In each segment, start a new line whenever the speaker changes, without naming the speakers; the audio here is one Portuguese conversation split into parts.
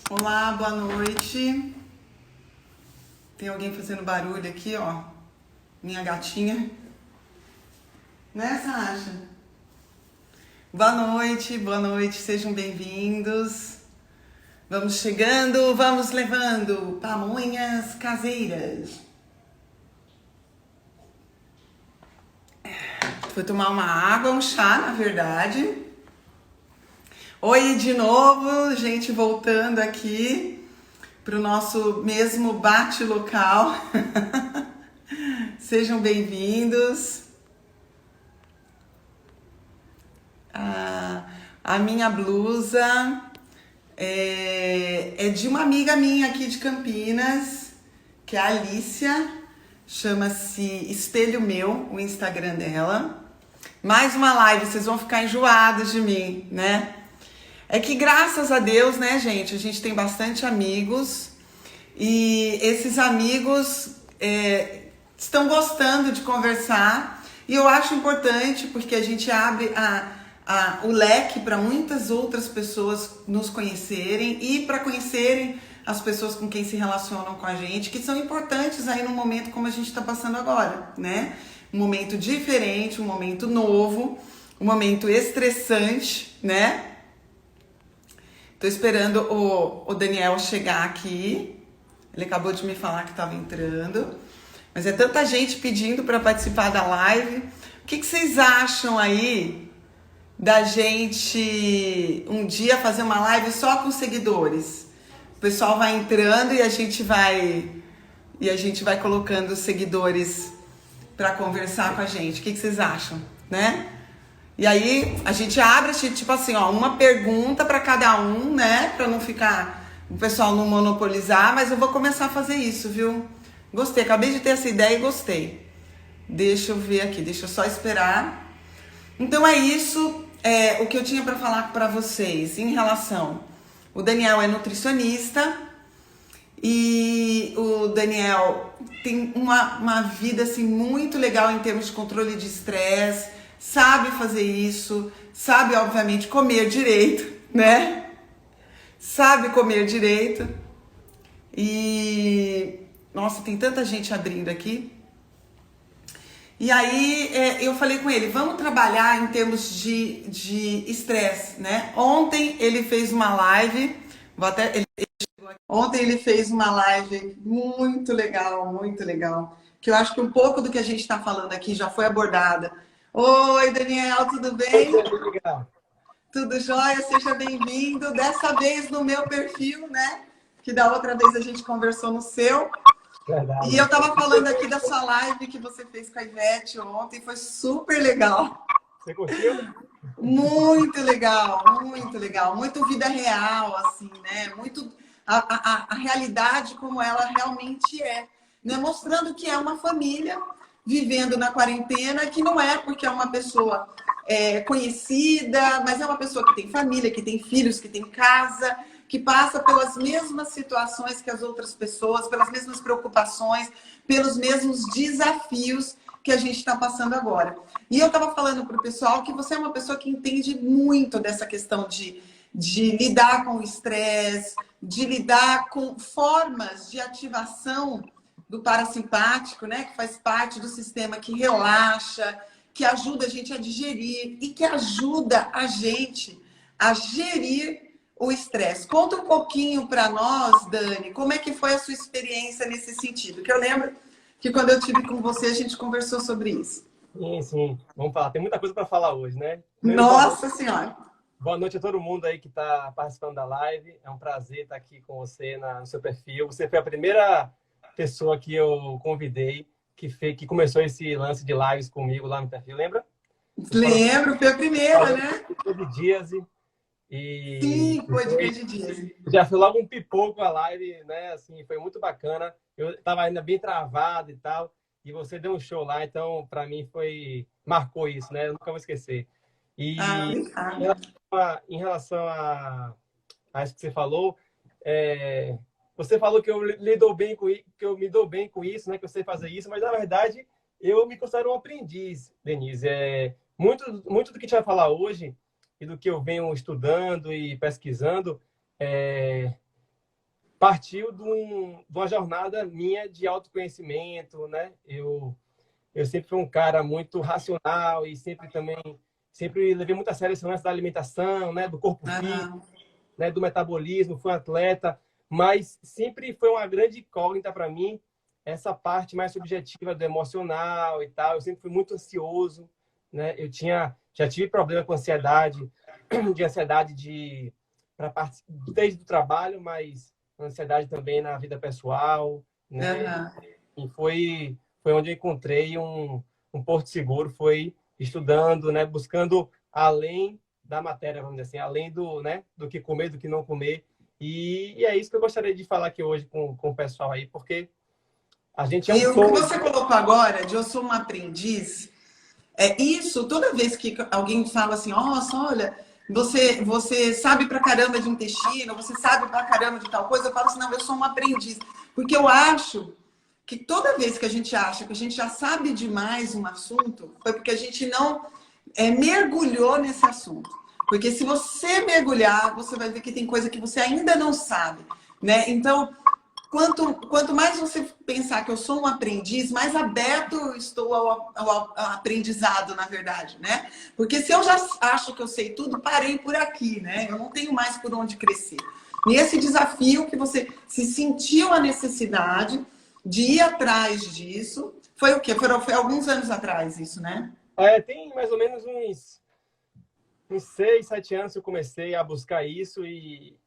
Olá, boa noite. Tem alguém fazendo barulho aqui, ó. Minha gatinha. Né, Sasha? Boa noite, sejam bem-vindos. Vamos chegando, vamos levando pamonhas caseiras. Vou tomar uma água, um chá, na verdade. Oi de novo, gente, voltando aqui para o nosso mesmo bate-local. Sejam bem-vindos. A minha blusa é de uma amiga minha aqui de Campinas, que é a Alicia. Chama-se Espelho Meu, o Instagram dela. Mais uma live, vocês vão ficar enjoados de mim, né? É que graças a Deus, né, gente, a gente tem bastante amigos e esses amigos estão gostando de conversar e eu acho importante porque a gente abre o leque para muitas outras pessoas nos conhecerem e para conhecerem as pessoas com quem se relacionam com a gente, que são importantes aí num momento como a gente está passando agora, né? Um momento diferente, um momento novo, um momento estressante, né? Tô esperando o Daniel chegar aqui. Ele acabou de me falar que estava entrando. Mas é tanta gente pedindo para participar da live. O que vocês acham aí da gente um dia fazer uma live só com seguidores? O pessoal vai entrando e a gente vai colocando os seguidores para conversar com a gente. O que vocês acham, né? E aí a gente abre, tipo assim, ó, uma pergunta para cada um, né? Para não ficar, o pessoal não monopolizar, mas eu vou começar a fazer isso, viu? Gostei, acabei de ter essa ideia e gostei. Deixa eu ver aqui, deixa eu só esperar. Então é isso, o que eu tinha para falar para vocês em relação. O Daniel é nutricionista e o Daniel tem uma vida assim muito legal em termos de controle de estresse. Sabe fazer isso, sabe, obviamente, comer direito, né? Sabe comer direito. E, nossa, tem tanta gente abrindo aqui. E aí, eu falei com ele, vamos trabalhar em termos de estresse, né? Ontem ele fez uma live, ontem ele fez uma live muito legal, que eu acho que um pouco do que a gente está falando aqui já foi abordada. Oi, Daniel, tudo bem? Tudo jóia? Seja bem-vindo. Dessa vez no meu perfil, né? Que da outra vez a gente conversou no seu. Verdade. E eu tava falando aqui da sua live que você fez com a Ivete ontem. Foi super legal.
Você curtiu?
Muito legal, muito legal. Muito vida real, assim, né? Muito a realidade como ela realmente é. Né? Mostrando que é uma família vivendo na quarentena, que não é porque é uma pessoa conhecida, mas é uma pessoa que tem família, que tem filhos, que tem casa, que passa pelas mesmas situações que as outras pessoas, pelas mesmas preocupações, pelos mesmos desafios que a gente está passando agora. E eu estava falando para o pessoal que você é uma pessoa que entende muito dessa questão de lidar com o estresse, de lidar com formas de ativação do parasimpático, né, que faz parte do sistema que relaxa, que ajuda a gente a digerir e que ajuda a gente a gerir o estresse. Conta um pouquinho para nós, Dani, como é que foi a sua experiência nesse sentido? Que eu lembro que quando eu estive com você, a gente conversou sobre isso.
Sim. Vamos falar. Tem muita coisa para falar hoje, né?
Nossa Senhora!
Boa noite a todo mundo aí que está participando da live. É um prazer estar aqui com você no seu perfil. Você foi a primeira pessoa que eu convidei que começou esse lance de lives comigo lá no perfil, lembra?
Lembro, foi a primeira, né?
Foi de dias e
sim, foi de dias.
Já foi logo um pipoco a live, né? Assim, foi muito bacana. Eu estava ainda bem travado e tal, e você deu um show lá, então para mim marcou isso, né? Eu nunca vou esquecer. E em relação a isso que você falou, você falou que eu me dou bem com isso, né? Que eu sei fazer isso, mas na verdade eu me considero um aprendiz, Denise. Muito do que a gente vai falar hoje e do que eu venho estudando e pesquisando partiu de uma jornada minha de autoconhecimento, né? Eu sempre fui um cara muito racional e sempre levei muito a sério esse lance da alimentação, né? Do corpo físico, né? Do metabolismo, fui um atleta, mas sempre foi uma grande incógnita para mim essa parte mais subjetiva do emocional e tal. Eu sempre fui muito ansioso, né? Já tive problema com ansiedade, de ansiedade para parte desde o trabalho, mas ansiedade também na vida pessoal, né? E foi onde eu encontrei um porto seguro, foi estudando, né? Buscando além da matéria, vamos dizer assim, além né? Do que comer, do que não comer. E é isso que eu gostaria de falar aqui hoje com o pessoal aí, porque a gente é
E
um
o que
todo.
você colocou agora, de eu sou um aprendiz, isso, toda vez que alguém fala assim, nossa, olha, você sabe pra caramba de intestino, você sabe pra caramba de tal coisa, eu falo assim, não, eu sou um aprendiz. Porque eu acho que toda vez que a gente acha que a gente já sabe demais um assunto, foi porque a gente não mergulhou nesse assunto. Porque se você mergulhar, você vai ver que tem coisa que você ainda não sabe, né? Então, quanto mais você pensar que eu sou um aprendiz, mais aberto eu estou ao aprendizado, na verdade, né? Porque se eu já acho que eu sei tudo, parei por aqui, né? Eu não tenho mais por onde crescer. E esse desafio que você se sentiu a necessidade de ir atrás disso, foi o quê? Foi alguns anos atrás isso, né?
Tem mais ou menos uns 6, 7 anos que eu comecei a buscar isso e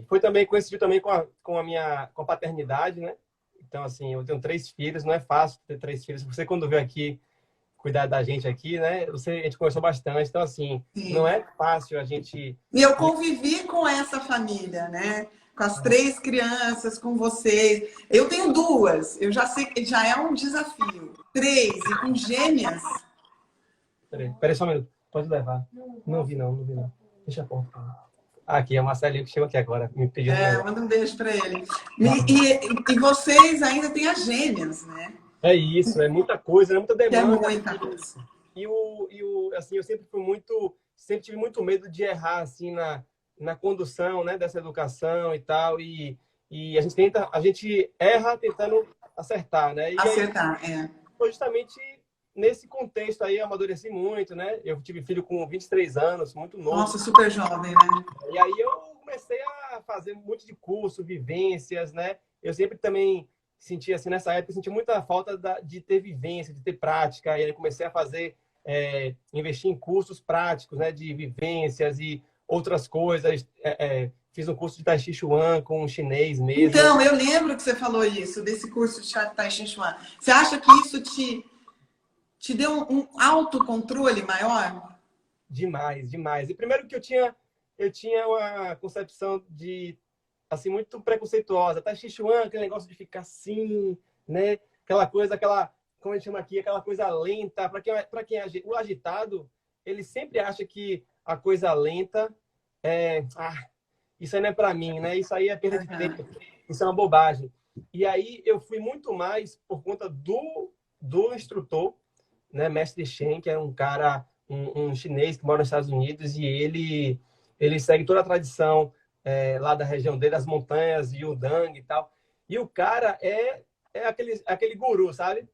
foi também coincidiu também com a paternidade, né? Então, assim, eu tenho 3 filhos, não é fácil ter 3 filhos. Você, quando veio aqui cuidar da gente aqui, né? A gente conversou bastante. Então, assim, não
Sim.
é fácil a gente...
E eu convivi com essa família, né? Com as 3 crianças, com vocês. Eu tenho 2, eu já sei que já é um desafio. 3 e com gêmeas.
Peraí só um minuto. Pode levar. Não vi não. Deixa a porta. Aqui, é o Marcelinho que chegou aqui agora, me pedindo um negócio.
Manda um beijo para ele. E vocês ainda têm as gêmeas, né?
É isso, é muita coisa, é muita
Que é
demanda.
muita coisa.
Assim, eu sempre tive muito medo de errar, assim, na condução, né, dessa educação e tal, e a gente erra tentando acertar, né? E aí,
Acertar,
foi justamente nesse contexto aí, eu amadureci muito, né? Eu tive filho com 23 anos, muito novo.
Nossa, super jovem, né?
E aí eu comecei a fazer um monte de curso, vivências, né? Eu sempre também senti, assim, nessa época, senti muita falta de ter vivência, de ter prática. E aí comecei a investir em cursos práticos, né? De vivências e outras coisas. Fiz um curso de Tai Chi Chuan com um chinês mesmo.
Então, eu lembro que você falou isso, desse curso de Tai Chi Chuan. Você acha que isso te deu um autocontrole maior?
Demais, demais. E primeiro que eu tinha uma concepção assim, muito preconceituosa. Tai Chi Chuan, aquele negócio de ficar assim, né? Aquela coisa, como a gente chama aqui, aquela coisa lenta. Para quem é o agitado, ele sempre acha que a coisa lenta isso aí não é para mim, né? Isso aí é perda de tempo. Isso é uma bobagem. E aí eu fui muito mais por conta do instrutor, né? Mestre Shen, que é um cara, um chinês que mora nos Estados Unidos, e ele segue toda a tradição lá da região dele, das montanhas, Yudang e tal. E o cara é aquele guru, sabe?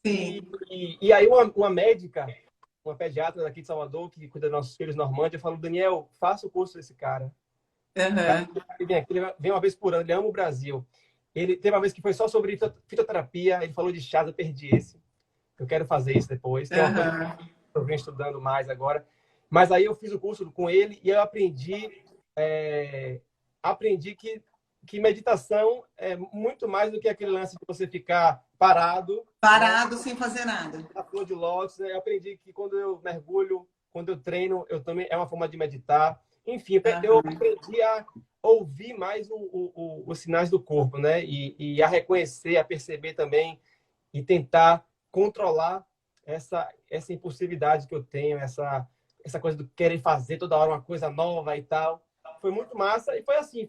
Sim.
E aí uma médica, uma pediatra daqui de Salvador, que cuida dos nossos filhos Normândia, falou: Daniel, faça o curso desse cara. Ele vem uma vez por ano, ele ama o Brasil. Ele teve uma vez que foi só sobre fitoterapia, ele falou de chás, eu perdi esse. Eu quero fazer isso depois. Tem uma coisa que eu venho estudando mais agora. Mas aí eu fiz o curso com ele e eu aprendi que meditação é muito mais do que aquele lance de você ficar parado.
Parado, né? Sem fazer nada.
Na flor de lótus. Eu aprendi que quando eu mergulho, quando eu treino, eu também é uma forma de meditar. Enfim, eu aprendi a ouvir mais os sinais do corpo, né? E a reconhecer, a perceber também e tentar controlar essa impulsividade que eu tenho, essa coisa do querer fazer toda hora uma coisa nova e tal. Foi muito massa e foi assim,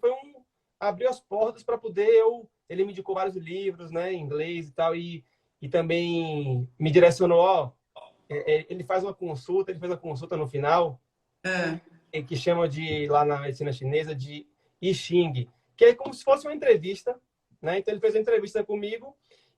abriu as portas para poder ele me indicou vários livros, né, em inglês e tal, e e também me direcionou, ó, ele faz uma consulta, ele fez uma consulta no final,
É.
que chama de, lá na medicina chinesa, de I Ching, que é como se fosse uma entrevista, né? Então ele fez uma entrevista comigo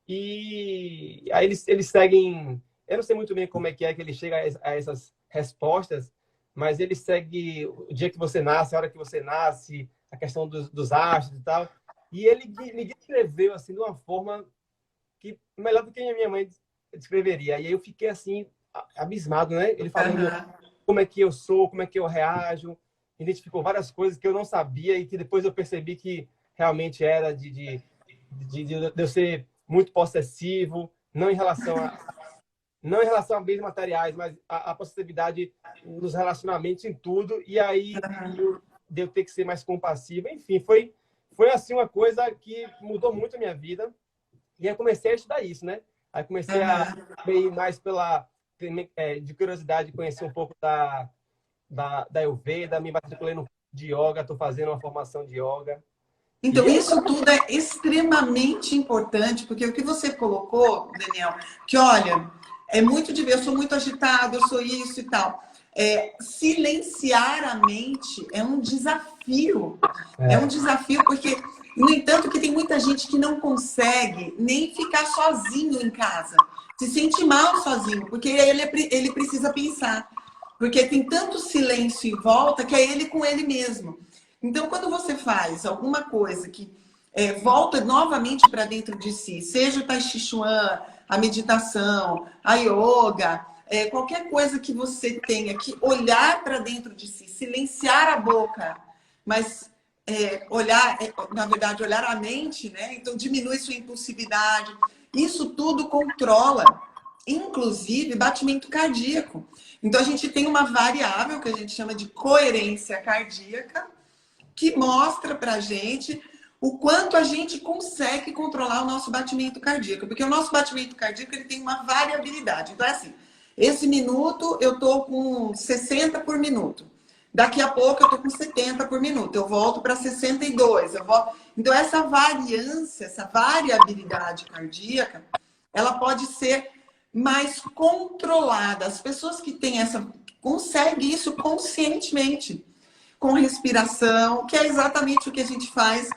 e aí eles seguem, eu não sei muito bem como é que ele chega a essas respostas, mas ele segue o dia que você nasce, a hora que você nasce, a questão dos astros e tal. E ele me descreveu assim de uma forma que melhor do que a minha mãe descreveria. E aí eu fiquei assim abismado, né? Ele falando como é que eu sou, como é que eu reajo, identificou várias coisas que eu não sabia e que depois eu percebi que realmente era de eu ser muito possessivo, não em relação a bens materiais, mas a possessividade nos relacionamentos, em tudo. E aí de eu ter que ser mais compassivo. Enfim, foi assim uma coisa que mudou muito a minha vida. E aí eu comecei a estudar isso, né? Aí comecei a ir mais de curiosidade, conhecer um pouco da Ayurveda, me matriculei no de yoga, estou fazendo uma formação de yoga.
Então, isso tudo é extremamente importante, porque o que você colocou, Daniel, que olha, é muito de eu sou muito agitado, eu sou isso e tal. Silenciar a mente é um desafio. É um desafio, porque, no entanto, que tem muita gente que não consegue nem ficar sozinho em casa. Se sente mal sozinho, porque ele precisa pensar. Porque tem tanto silêncio em volta que é ele com ele mesmo. Então, quando você faz alguma coisa que volta novamente para dentro de si, seja o Tai Chi Chuan, a meditação, a yoga, qualquer coisa que você tenha que olhar para dentro de si, silenciar a boca, mas olhar, na verdade, olhar a mente, né? Então, diminui sua impulsividade. Isso tudo controla, inclusive, batimento cardíaco. Então, a gente tem uma variável que a gente chama de coerência cardíaca, que mostra pra gente o quanto a gente consegue controlar o nosso batimento cardíaco. Porque o nosso batimento cardíaco ele tem uma variabilidade. Então, é assim, esse minuto eu tô com 60 por minuto. Daqui a pouco eu tô com 70 por minuto. Eu volto para 62. Então, essa variância, essa variabilidade cardíaca, ela pode ser mais controlada. As pessoas que têm conseguem isso conscientemente, com respiração, que é exatamente o que a gente faz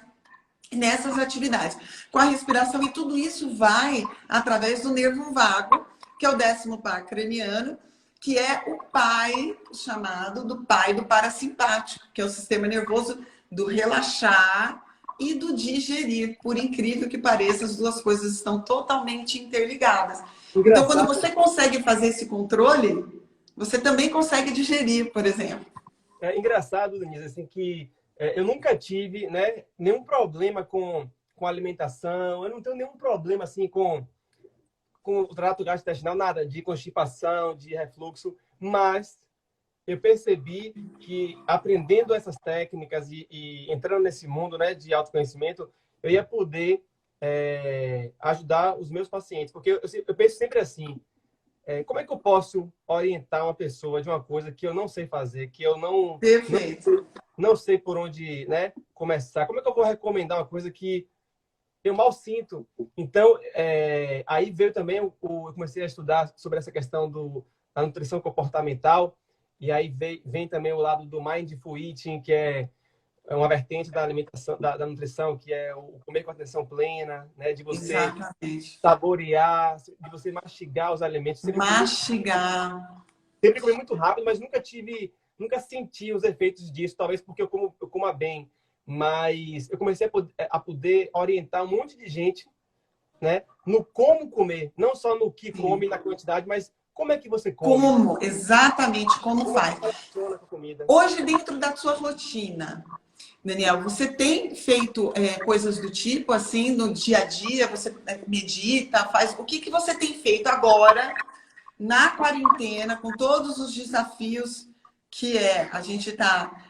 nessas atividades. Com a respiração, e tudo isso vai através do nervo vago, que é o 10º par craniano, que é o pai chamado do pai do parasimpático, que é o sistema nervoso do relaxar e do digerir. Por incrível que pareça, as duas coisas estão totalmente interligadas. Então, quando você consegue fazer esse controle, você também consegue digerir, por exemplo.
É engraçado, Denise, assim, que eu nunca tive, né, nenhum problema com alimentação, eu não tenho nenhum problema assim com o trato gastrointestinal, nada de constipação, de refluxo, mas eu percebi que aprendendo essas técnicas e entrando nesse mundo, né, de autoconhecimento, eu ia poder ajudar os meus pacientes, porque eu penso sempre assim, como é que eu posso orientar uma pessoa de uma coisa que eu não sei fazer, que eu não sei por onde, né, começar? Como é que eu vou recomendar uma coisa que eu mal sinto? Então, aí veio também, eu comecei a estudar sobre essa questão da nutrição comportamental, e aí vem também o lado do Mindful Eating, que é uma vertente da alimentação, da nutrição, que é o comer com atenção plena, né? De você saborear, de você mastigar os alimentos. Sempre comi muito rápido, mas nunca senti os efeitos disso, talvez porque eu coma bem. Mas eu comecei a poder orientar um monte de gente, né, no como comer, não só no que come, na quantidade, mas como é que você come.
Exatamente, como faz. Hoje, dentro da sua rotina, Daniel, você tem feito coisas do tipo, assim, no dia a dia? Você medita, faz... O que você tem feito agora, na quarentena, com todos os desafios que a gente está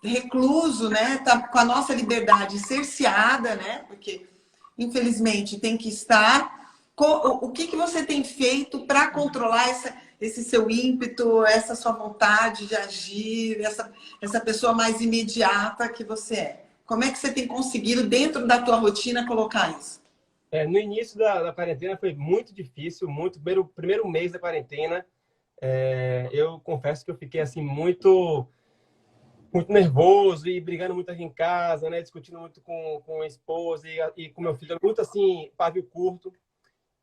recluso, né? Tá com a nossa liberdade cerceada, né? Porque, infelizmente, tem que estar. O que você tem feito para controlar esse seu ímpeto, essa sua vontade de agir, essa pessoa mais imediata que você é? Como é que você tem conseguido, dentro da tua rotina, colocar isso?
No início da quarentena foi muito difícil, muito. Primeiro mês da quarentena, eu confesso que eu fiquei assim muito nervoso e brigando muito aqui em casa, né? Discutindo muito com a esposa e com meu filho, muito assim, pavio curto.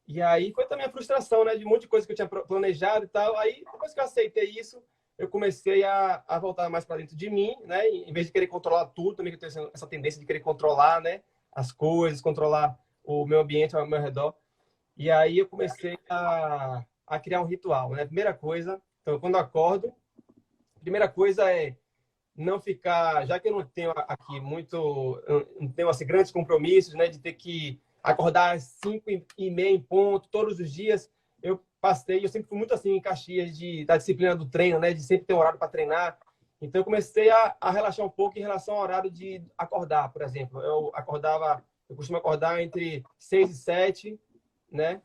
E aí foi também a frustração, né? De um monte de coisa que eu tinha planejado e tal. Aí, depois que eu aceitei isso, eu comecei a voltar mais para dentro de mim, né? Em vez de querer controlar tudo, também que eu tenho essa tendência de querer controlar, né? As coisas, controlar o meu ambiente ao meu redor. E aí eu comecei a criar um ritual, né? Primeira coisa, então, quando eu acordo, primeira coisa é não ficar, já que eu não tenho aqui não tenho assim, grandes compromissos, né, de ter que acordar às 5h30 em ponto todos os dias, eu sempre fui muito assim em Caxias da disciplina do treino, né, de sempre ter um horário para treinar. Então eu comecei a relaxar um pouco em relação ao horário de acordar, por exemplo. Eu costumo acordar entre 6 e 7, né?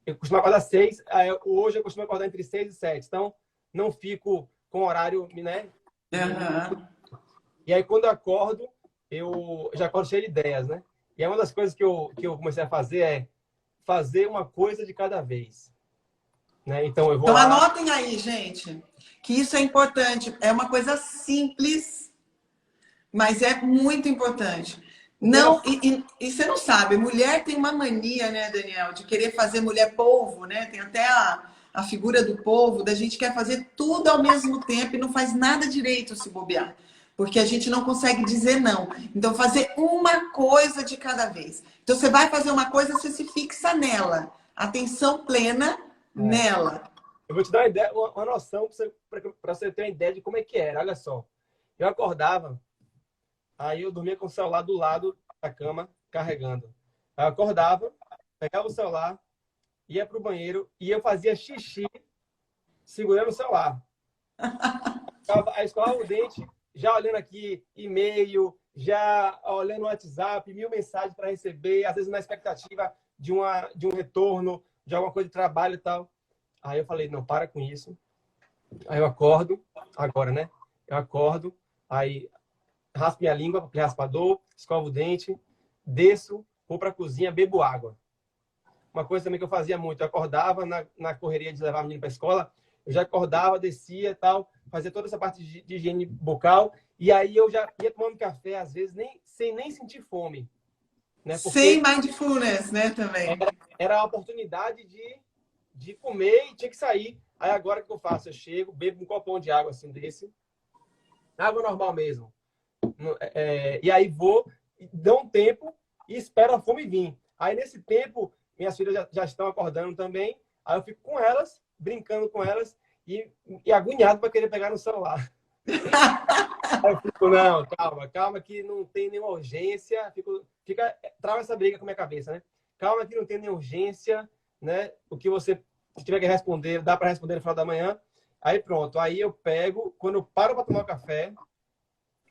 Eu costumo acordar 6, hoje eu costumo acordar entre 6 e 7. Então não fico com horário, né?
Uhum.
E aí, quando eu acordo, eu já acordo cheio de ideias, né? E aí, uma das coisas que eu comecei a fazer é fazer uma coisa de cada vez, né? Então, eu vou
Então
lá...
anotem aí, gente, que isso é importante. É uma coisa simples, mas é muito importante.
Primeira,
Não, e você não sabe, mulher tem uma mania, né, Daniel, de querer fazer mulher polvo, né? Tem até a figura do polvo, da gente quer fazer tudo ao mesmo tempo e não faz nada direito se bobear. Porque a gente não consegue dizer não. Então, fazer uma coisa de cada vez. Então, você vai fazer uma coisa, você se fixa nela. Atenção plena nela.
eu vou te dar uma ideia, uma noção para você ter uma ideia de como é que era. Olha só, eu acordava, aí eu dormia com o celular do lado da cama, carregando. Aí eu acordava, pegava o celular, ia para o banheiro e eu fazia xixi segurando o celular. Aí escovava o dente, já olhando aqui e-mail, já olhando o WhatsApp, 1.000 mensagens para receber, às vezes na expectativa de um retorno, de alguma coisa de trabalho e tal. Aí eu falei, não, para com isso. Aí eu acordo, agora, né? Eu acordo, aí raspo minha língua, com raspador, escovo o dente, desço, vou para a cozinha, bebo água. Uma coisa também que eu fazia muito, eu acordava na correria de levar a menina para a escola, eu já acordava, descia e tal, fazia toda essa parte de higiene bucal, e aí eu já ia tomando café, às vezes, sem nem sentir fome. Né?
Sem
Porque
mindfulness, né, também.
era a oportunidade de comer e tinha que sair. Aí agora o que eu faço? Eu chego, bebo um copão de água assim desse, água normal mesmo. E aí vou, dou um tempo e espero a fome vir. Aí nesse tempo, minhas filhas já estão acordando também, aí eu fico com elas, brincando com elas e agoniado para querer pegar no celular. Aí eu fico, não, calma, que não tem nenhuma urgência. Trava essa briga com a minha cabeça, né? Calma que não tem nenhuma urgência, né? O que você tiver que responder, dá para responder no final da manhã. Aí pronto, aí eu pego, quando eu paro para tomar o café,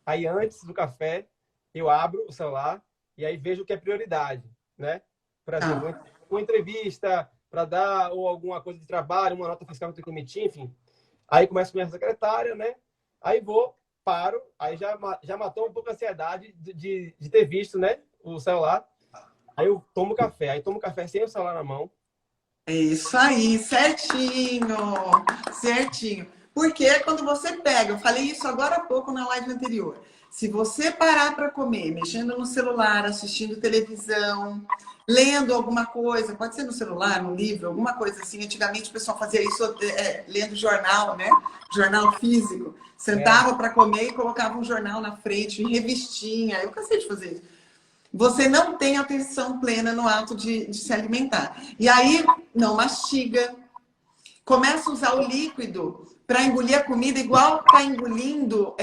aí antes do café, eu abro o celular e aí vejo o que é prioridade, né? Por exemplo, uma entrevista para dar ou alguma coisa de trabalho, uma nota fiscal que eu tenho que emitir, enfim. Aí começo com a minha secretária, né? Aí paro, aí já matou um pouco a ansiedade de ter visto, né, o celular. Aí eu tomo café, sem o celular na mão.
É isso aí, certinho, certinho. Porque quando você pega, eu falei isso agora há pouco na live anterior. Se você parar para comer, mexendo no celular, assistindo televisão, lendo alguma coisa, pode ser no celular, no livro, alguma coisa assim. Antigamente o pessoal fazia isso lendo jornal, né? Jornal físico. Sentava para comer e colocava um jornal na frente, em revistinha. Eu cansei de fazer isso. Você não tem atenção plena no ato de se alimentar. E aí, não mastiga. Começa a usar o líquido para engolir a comida igual está engolindo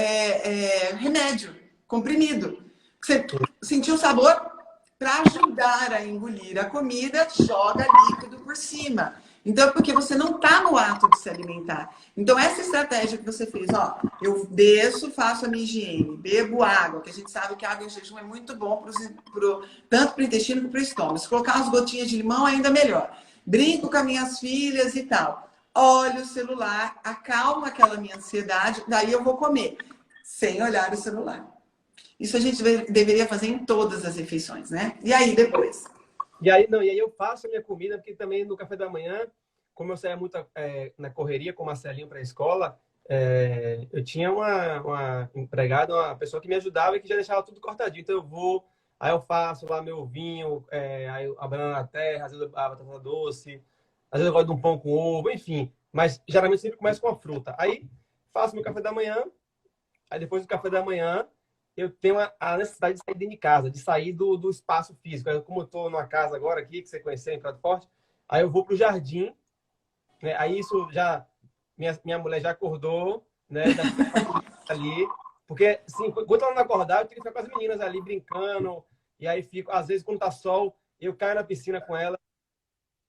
remédio, comprimido. Você sentiu o sabor? Para ajudar a engolir a comida, joga líquido por cima. Então, é porque você não está no ato de se alimentar. Então, essa estratégia que você fez, ó, eu desço, faço a minha higiene, bebo água, que a gente sabe que a água em jejum é muito bom tanto para o intestino quanto para o estômago. Se colocar umas gotinhas de limão, ainda melhor. Brinco com as minhas filhas e tal. Olho o celular, acalma aquela minha ansiedade, daí eu vou comer, sem olhar o celular. Isso a gente deveria fazer em todas as refeições, né? E aí, depois?
E aí, não, e aí eu faço a minha comida, porque também no café da manhã, como eu saía muito na correria com o Marcelinho para a escola, eu tinha uma empregada, uma pessoa que me ajudava e que já deixava tudo cortadinho. Então eu vou, aí eu faço lá meu vinho, aí a banana na terra, às vezes a batata doce, às vezes eu gosto de um pão com ovo, enfim. Mas geralmente sempre começo com a fruta. Aí faço meu café da manhã, aí depois do café da manhã, eu tenho a necessidade de sair dentro de casa, de sair do espaço físico. Como eu estou numa casa agora aqui, que você conheceu em Prato Forte, aí eu vou para o jardim, né? Aí isso já... Minha mulher já acordou, né? Já fica ali. Porque, assim, enquanto ela não acordar, eu tenho que ficar com as meninas ali brincando. E aí fico, às vezes, quando tá sol, eu caio na piscina com ela.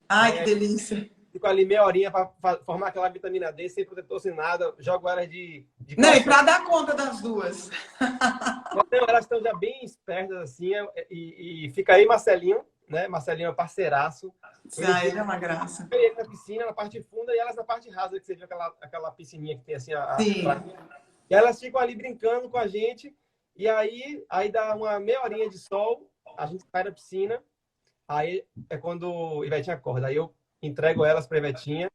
Ai, que
Aí
delícia.
fico ali meia horinha para formar aquela vitamina D, sem protetor, sem nada. Jogo elas de
Não, e
colchão.
para dar conta das duas.
Então, elas estão já bem espertas, assim. E fica aí Marcelinho, né? Marcelinho é parceiraço. Ele
Ah, ele
fica
é uma graça.
ele na piscina, na parte funda, e elas na parte rasa, que você viu aquela piscininha que tem assim
Sim.
e elas ficam ali brincando com a gente. E aí dá uma meia horinha de sol, a gente sai da piscina. Aí é quando Ivetinha acorda. Aí eu entrego elas para Ivetinha.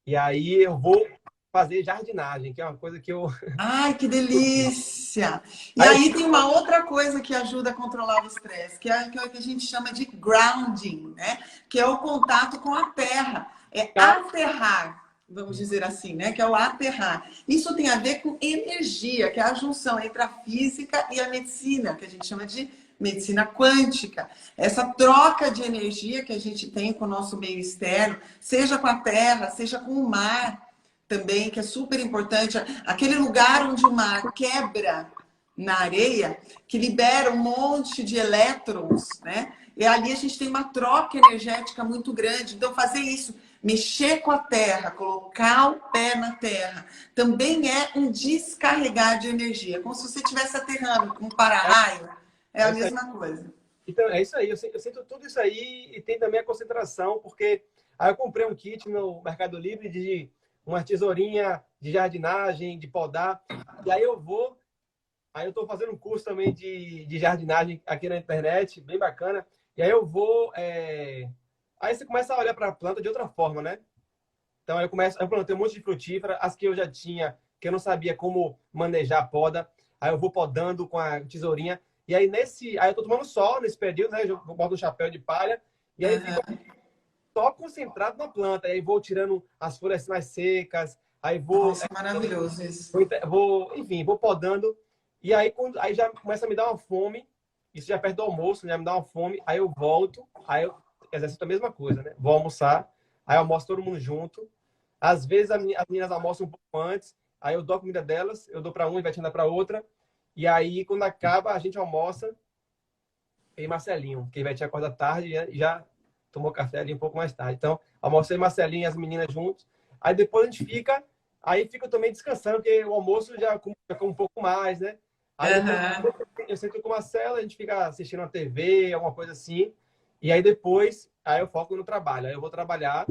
E aí eu vou fazer jardinagem, que é uma coisa que eu.
Ai, que delícia! E
Aí eu
aí
fico.
tem uma outra coisa que ajuda a controlar o estresse, que é o que a gente chama de grounding, né? Que é o contato com a terra. É aterrar, vamos dizer assim, né? Que é o aterrar. Isso tem a ver com energia, que é a junção entre a física e a medicina, que a gente chama de medicina quântica. Essa troca de energia que a gente tem com o nosso meio externo, seja com a terra, seja com o mar também, que é super importante. Aquele lugar onde o mar quebra na areia, que libera um monte de elétrons, né? E ali a gente tem uma troca energética muito grande. Então, fazer isso, mexer com a terra, colocar o pé na terra, também é um descarregar de energia, como se você estivesse aterrando com um para-raio. É
É
a
isso aí.
mesma coisa.
Então, é isso aí. Eu sinto tudo isso aí e tem também a concentração, porque aí eu comprei um kit no Mercado Livre de uma tesourinha de jardinagem, de podar. E aí eu vou. Aí eu estou fazendo um curso também de jardinagem aqui na internet, bem bacana. E aí eu vou. Aí você começa a olhar para a planta de outra forma, né? Então aí eu plantei um monte de frutífera, as que eu já tinha, que eu não sabia como manejar a poda. Aí eu vou podando com a tesourinha. E aí aí eu tô tomando sol nesse período, né? Eu boto um chapéu de palha. E aí fica
Uhum.
só concentrado na planta. Aí vou tirando as folhas mais secas. Aí
Nossa, maravilhoso isso.
enfim, vou podando. E aí, aí já começa a me dar uma fome. Isso já perto do almoço, já me dá uma fome. Aí eu volto, aí eu exercito a mesma coisa, né? Vou almoçar, aí eu almoço todo mundo junto. Às vezes as meninas almoçam um pouco antes, aí eu dou a comida delas, eu dou para uma e vai dar para outra. E aí, quando acaba, a gente almoça e Marcelinho, que vai te acordar tarde e já tomou café ali um pouco mais tarde. Então, almocei Marcelinho e as meninas juntos. Aí depois a gente aí fica também descansando, porque o almoço já come um pouco mais, né? Aí depois
Uhum.
eu sento com a Marcela, a gente fica assistindo a TV, alguma coisa assim. E aí depois, aí eu foco no trabalho. Aí eu vou trabalhar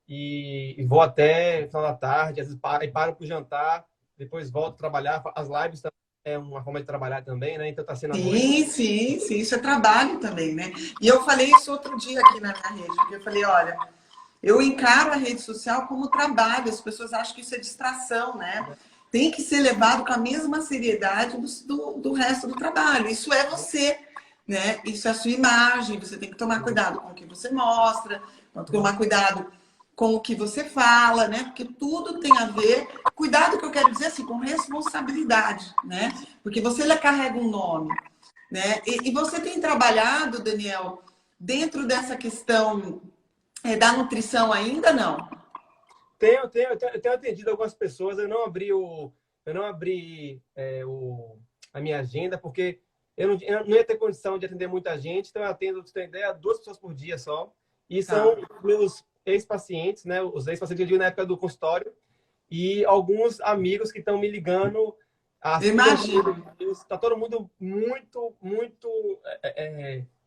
e vou até final da tarde, às vezes paro para o jantar, depois volto a trabalhar. As lives também é uma forma de trabalhar também, né? Então tá sendo à noite.
Sim, sim, sim, isso é trabalho também, né? E eu falei isso outro dia aqui na minha rede, porque eu falei, olha, eu encaro a rede social como trabalho, as pessoas acham que isso é distração, né? Tem que ser levado com a mesma seriedade do resto do trabalho. Isso é você, né? Isso é a sua imagem, você tem que tomar cuidado com o que você mostra, tomar cuidado com o que você fala, né? Porque tudo tem a ver, cuidado que eu quero dizer assim, com responsabilidade, né? Porque você carrega um nome, né? E você tem trabalhado, Daniel, dentro dessa questão da nutrição ainda não?
Eu tenho atendido algumas pessoas, eu não abri a minha agenda, porque eu não ia ter condição de atender muita gente, então eu atendo, você tem ideia, 2 pessoas por dia só, e são
Tá.
meus ex-pacientes, né? Os ex-pacientes que eu digo na época do consultório, e alguns amigos que estão me ligando
Eu
assim,
imagino.
está todo mundo muito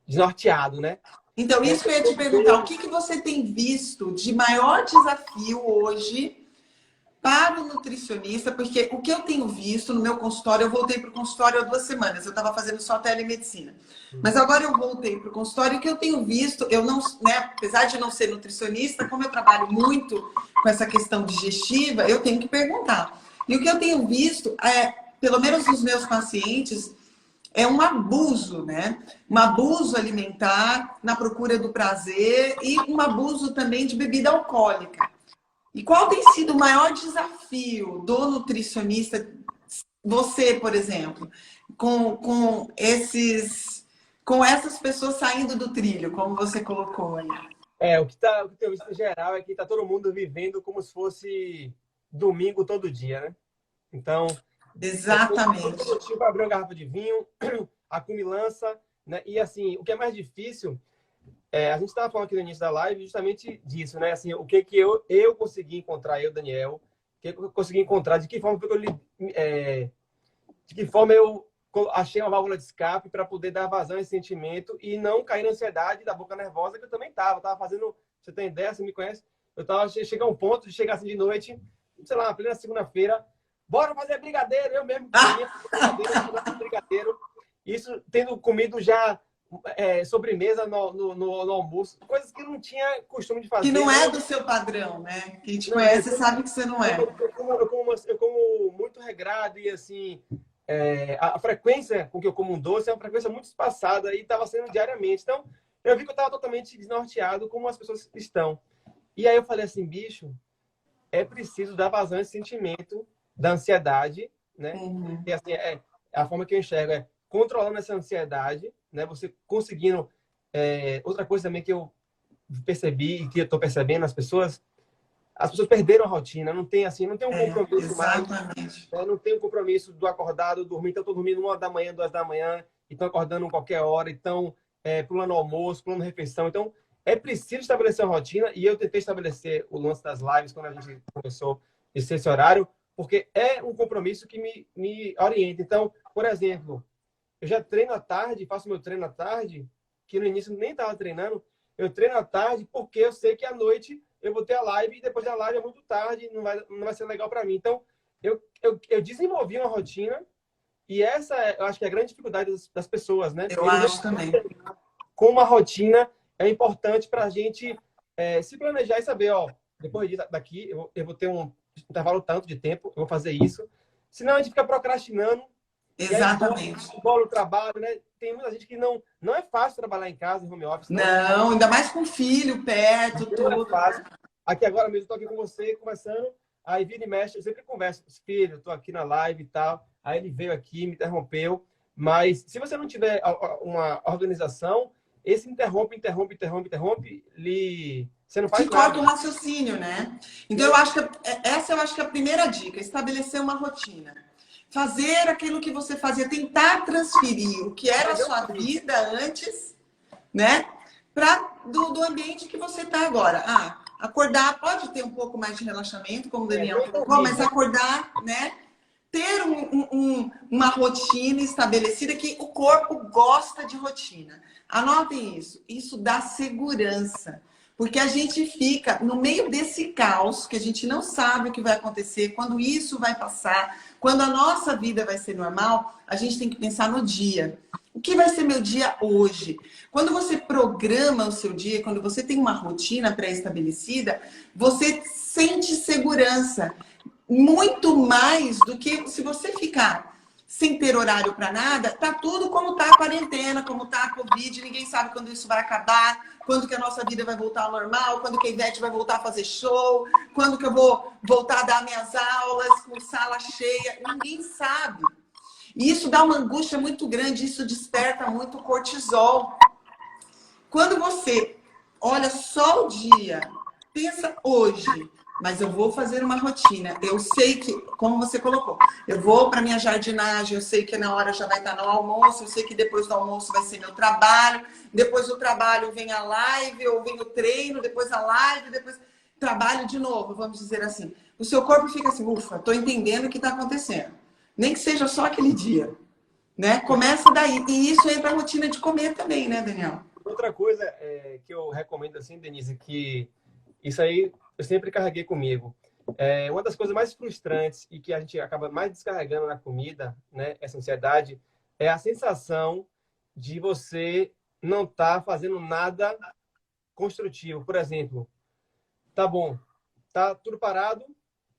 desnorteado, né?
Então,
É,
isso que eu ia te perguntar, o que que você tem visto de maior desafio hoje para o nutricionista, porque o que eu tenho visto no meu consultório, eu voltei para o consultório há 2 semanas, eu estava fazendo só telemedicina. Mas agora eu voltei para o consultório e o que eu tenho visto, eu não, né, apesar de não ser nutricionista, como eu trabalho muito com essa questão digestiva, eu tenho que perguntar. E o que eu tenho visto, pelo menos nos meus pacientes, é um abuso, né? Um abuso alimentar na procura do prazer e um abuso também de bebida alcoólica. E qual tem sido o maior desafio do nutricionista, você, por exemplo, com essas pessoas saindo do trilho, como você colocou aí?
O que eu tenho visto em geral é que tá todo mundo vivendo como se fosse domingo todo dia, né? Então,
Exatamente.
todo dia para abrir uma garrafa de vinho, a cumilança, né? E assim, o que é mais difícil, a gente estava falando aqui no início da live justamente disso, né? Assim, o que eu consegui encontrar, eu, Daniel, o que eu consegui encontrar, de que forma eu achei uma válvula de escape para poder dar vazão a esse sentimento e não cair na ansiedade da boca nervosa que eu também estava. Eu tava fazendo, você tem ideia, você me conhece? Eu tava chegando a um ponto de chegar assim de noite, sei lá, plena segunda-feira, bora fazer brigadeiro, eu mesmo brigadeiro, isso tendo comido já sobremesa no almoço, coisas que eu não tinha costume de fazer.
Que não é do seu padrão, né? Quem te conhece sabe que você não é.
Eu como muito regrado e assim, a frequência com que eu como um doce é uma frequência muito espaçada e estava sendo diariamente. Então, eu vi que eu estava totalmente desnorteado como as pessoas estão. E aí eu falei assim, bicho, é preciso dar vazão a esse sentimento da ansiedade, né?
Uhum.
E assim, a forma que eu enxergo é controlando essa ansiedade, né? Você conseguindo... outra coisa também que eu percebi e que eu estou percebendo, as pessoas perderam a rotina, não tem assim, não tem um compromisso mais, né? Não tem um compromisso do acordado, dormir. Então, estou dormindo 1h da manhã, 2h da manhã, e estão acordando a qualquer hora, então, pulando almoço, pulando refeição. Então, é preciso estabelecer uma rotina, e eu tentei estabelecer o lance das lives quando a gente começou esse horário, porque é um compromisso que me orienta. Então, por exemplo, eu já treino à tarde, faço meu treino à tarde, que no início nem estava treinando, eu treino à tarde porque eu sei que à noite eu vou ter a live e depois da live é muito tarde, não vai ser legal para mim. Então, eu desenvolvi uma rotina e essa eu acho que é a grande dificuldade das pessoas, né?
Eu acho também.
Com uma rotina é importante para a gente se planejar e saber, ó, depois daqui eu vou ter um intervalo tanto de tempo, eu vou fazer isso. Senão a gente fica procrastinando.
Exatamente.
Bola o trabalho, né? Tem muita gente que não é fácil trabalhar em casa, em home office.
Não, ainda mais com filho perto, tudo.
É fácil. Aqui agora mesmo, estou aqui com você, conversando. Aí vira e mexe, eu sempre converso com os filhos, estou aqui na live e tal. Aí ele veio aqui, me interrompeu. Mas se você não tiver uma organização, esse interrompe, você não faz
Te
nada.
corta o raciocínio, né? Então, eu acho que essa é a primeira dica, estabelecer uma rotina. Fazer aquilo que você fazia, tentar transferir o que era a sua vida antes, né? Do ambiente que você está agora. Acordar pode ter um pouco mais de relaxamento, como o Daniel colocou, mas acordar, né? Ter uma rotina estabelecida, que o corpo gosta de rotina. Anotem isso. Isso dá segurança. Porque a gente fica no meio desse caos, que a gente não sabe o que vai acontecer, quando isso vai passar, quando a nossa vida vai ser normal, a gente tem que pensar no dia. O que vai ser meu dia hoje? Quando você programa o seu dia, quando você tem uma rotina pré-estabelecida, você sente segurança. Muito mais do que se você ficar sem ter horário para nada, tá tudo como tá a quarentena, como tá a Covid, ninguém sabe quando isso vai acabar, quando que a nossa vida vai voltar ao normal, quando que a Ivete vai voltar a fazer show, quando que eu vou voltar a dar minhas aulas com sala cheia, ninguém sabe. E isso dá uma angústia muito grande, isso desperta muito cortisol. Quando você olha só o dia, pensa hoje, mas eu vou fazer uma rotina. Eu sei que, como você colocou, eu vou para minha jardinagem, eu sei que na hora já vai estar no almoço, eu sei que depois do almoço vai ser meu trabalho, depois do trabalho vem a live, ou vem o treino, depois a live, depois trabalho de novo, vamos dizer assim. O seu corpo fica assim, ufa, estou entendendo o que está acontecendo. Nem que seja só aquele dia, né? Começa daí. E isso entra a rotina de comer também, né, Daniel?
Outra coisa que eu recomendo assim, Denise, que isso aí eu sempre carreguei comigo. uma das coisas mais frustrantes e que a gente acaba mais descarregando na comida, né, essa ansiedade, é a sensação de você não estar fazendo nada construtivo. Por exemplo, tá bom, tá tudo parado,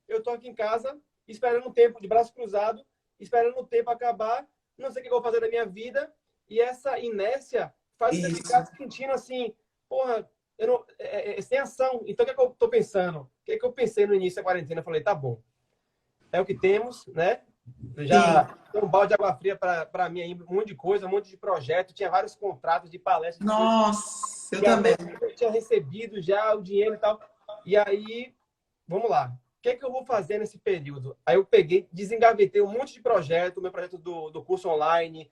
eu tô aqui em casa esperando o tempo, de braço cruzado, esperando o tempo acabar, não sei o que eu vou fazer da minha vida, e essa inércia faz você ficar se sentindo assim, porra, eu não, sem ação. Então, o que é que eu tô pensando? O que é que eu pensei no início da quarentena? Eu falei, tá bom, é o que temos, né? Já tem um balde de água fria para mim aí, um monte de coisa, um monte de projeto, tinha vários contratos de palestras.
Nossa, eu também.
Eu tinha recebido já o dinheiro e tal. E aí, vamos lá. O que é que eu vou fazer nesse período? Aí eu peguei, desengavetei um monte de projeto, meu projeto do curso online,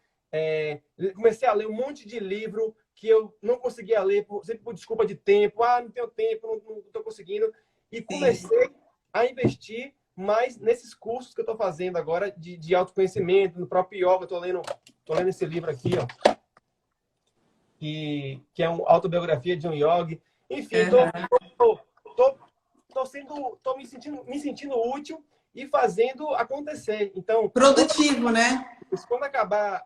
comecei a ler um monte de livro que eu não conseguia ler, sempre por desculpa de tempo. Ah, não tenho tempo, não estou conseguindo. E comecei a investir mais nesses cursos que eu estou fazendo agora de autoconhecimento, no próprio yoga. Estou lendo esse livro aqui, ó, que é uma autobiografia de um yogi. Enfim, estou me sentindo útil e fazendo acontecer. Então,
produtivo, né?
Quando acabar